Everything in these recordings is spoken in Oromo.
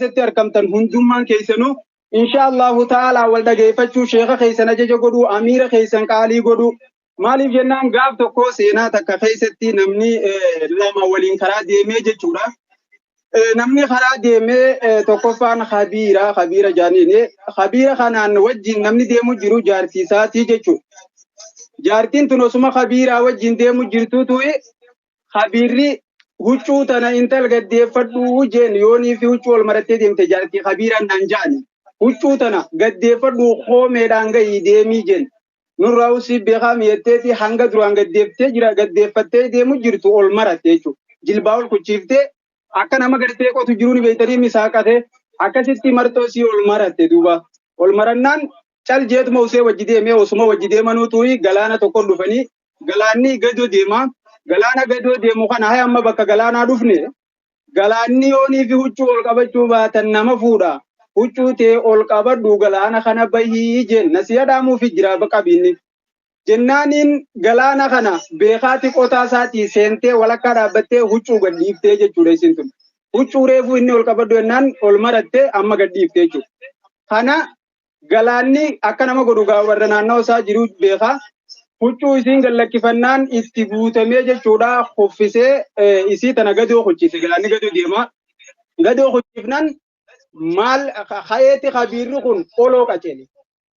ستي أركمتن هندومان كيسنو إن شاء الله تعالى والدقي فتشو شيخ خيسن أجج قدو أمير خيسن قالي قدو مالي جنان قاب تكو سينا تكا خيستي نمني لما ولين كرا ديمي جتشورا نمني خرا ديمي تكوفان خبيرة جانيني خبيرة خانان وجين نمني ديمو جرو جارتي ساتي جتشو جارتين تنوسما خبيرة وجين ديمو جرتو توي خبيري huccuu tana intal gaddeeffadhu jeen yoonii fi huccuu wal marattee deemte jaartii khabiiraan naan jaani huccuu tana gaddeeffadhu hoomeedhaan gahii deemii jeen nurraa usii beekaam yetteeti hanga duraan gaddeeftee jira gaddeeffattee deemu jirtu ol maratte jechuudha jilbaa ol kuchiiftee akka nama gartee qotu jiruun beeytanii misaaqate akkasitti martoo sii ol maratte duuba ol marannaan cal jeetuma usee wajji deemee osuma wajji deemanuutuyi galaana tokko dhufanii galaanni gadoo deemaa galaana gadoo deemu kana hay amma bakka galaanaa dhufne galaanni yoonii fi huccuu ol qabachuu baatan nama fuudha huccuu tee ol qabadhu galaana kana bahii jeen nasiya dhaamuuf jira baqabiinni jennaaniin galaana kana beekaati qotaa isaatii seentee walakkaa dhaabbattee huccuu gadhiiftee jechuudha isin tun huccuu reefuu inni ol qabadhu jennaan ol marattee amma gadhiiftee jechuudha kana galaanni akka nama godhu warra naannoo isaa jiru beekaa huccuu isiin gallakkifannaan itti guutamee jechuudha hoffisee isii tana gadoo hochise galaanni gadoo deema gadoo hochifnan maal khayeeti khabiirri kun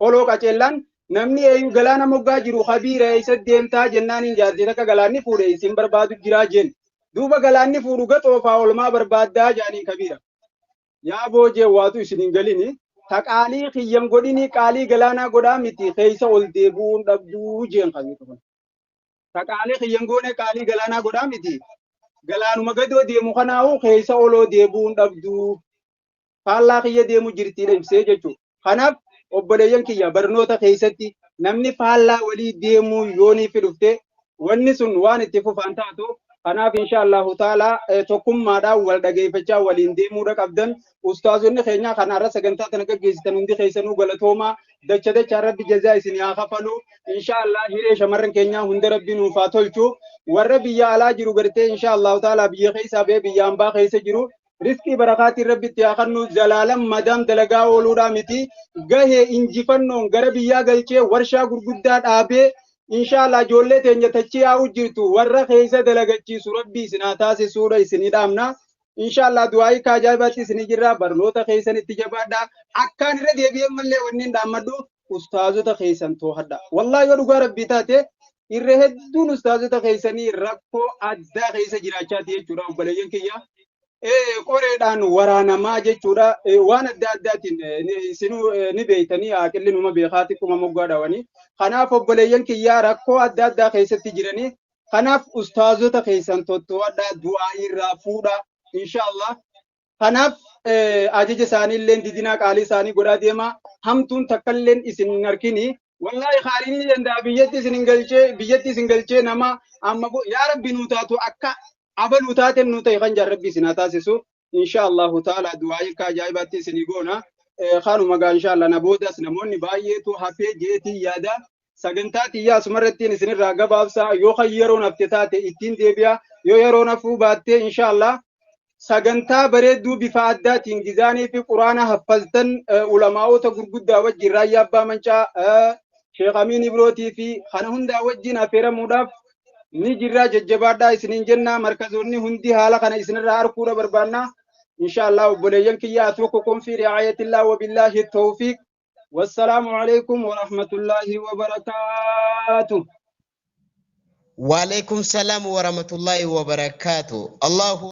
oloo qaceellan namni eeyu galaana moggaa jiru khabiira isa deemtaa jennaaniin jaartii akka galaanni fuudhe isin barbaadu jiraa jeen duuba galaanni fuudhu gaxoofaa olmaa barbaaddaa jaanii khabiira yaa boojee waatu isin hin galini taqaalii xiyyam godhini qaalii galaanaa godhaa miti keeysa ol deebuun dhabduu jeen qabiitu taqaalii xiyyam goone qaalii galaanaa godhaa miti galaanuma gadoo deemu kanaahu keeysa oloo deebuun dhabduu faallaa kiyya deemu jirtiidha ibsee jechuudha kanaaf obboleeyyan kiyya barnoota keeysatti namni faallaa walii deemuu yoonii fi dhufte wanni sun waan itti fufaan taatu kanaaf inshaallahu taala tokkummaadhaan wal dhageeffachaa waliin deemuudha qabdan ustaazonni keenya kanarra sagantaa tana gaggeessitan hundi keessanuu galatoomaa dacha rabbi jazaa isin haa kafalu inshaallah hiree shamarran keenya hunda rabbi nuuf haa tolchu warra biyya alaa jiru gartee inshaallahu taala biyya keessa bee biyya hambaa keessa jiru riskii barakaatiin rabbi itti haa kennu zalaalam madam dalagaa ooluudhaa miti gahee injifannoon gara biyyaa galchee warshaa gurguddaa dhaabee inshallah ijoollee teenya tachi yaa'u jirtu warra keessa dalagachiisu rabbi isin haa taasisuudha isinii dhaamna inshallah du'aayi kaajaabaatti isinii jirra barnoota keessanitti jabaadha akkaan irra deebi'ee mallee wanni hin dhaammadhu ustaazota keessan toohadha wallahi yoo dhugaa rabbii taate irra hedduun ustaazota keessanii rakkoo addaa keessa jiraachaati jechuudha obboleeyyan kiyya qoreedhaan waraanamaa jechuudha waan adda addaatiin isinuu ni beeytanii aqilli numa beekaati kuma moggaa dhawanii kanaaf obboleeyyan kiyyaa rakkoo adda addaa keessatti jiranii kanaaf ustaazota keessan totto'adha du'aa irraa fuudha inshallah kanaaf ajaja isaanii illee didinaa qaalii isaanii godhaa deema hamtuun takkalleen isin hin arkini wallahi khaalini danda'a biyyatti isin galchee nama amma yaa rabbi nuu taatu akka abalu taaten nu ta'e kan jarrabbi isin haa taasisu inshaallahu taala du'aayi kaaja'ibaatti isinii goona kanuma gaa inshaallah na boodas namoonni baay'eetu hafee jeetii yaada sagantaa xiyyaa asumarrattiin isinirraa gabaabsaa yoo kan yeroon hafte taate ittiin deebi'a yoo yeroon hafuu baattee inshaallah sagantaa bareedduu bifa addaatiin gizaanii fi quraana haffaztan ulamaa'ota gurguddaa wajjin raayyaa abbaa mancaa sheekh amiin ibrootii fi kana hundaa wajjin affeeramuudhaaf ni jirra jajjabaadhaa isiniin jenna markazoonni hundi haala kana isinirraa arkuudha barbaanna inshallah obboleeyyan kiyya atuukukum fi ri'aayatillah wa billahi tawfiq wassalaamu alaykum wa rahmatullahi wa barakatuh wa alaykum salam wa rahmatullahi wa barakatuh.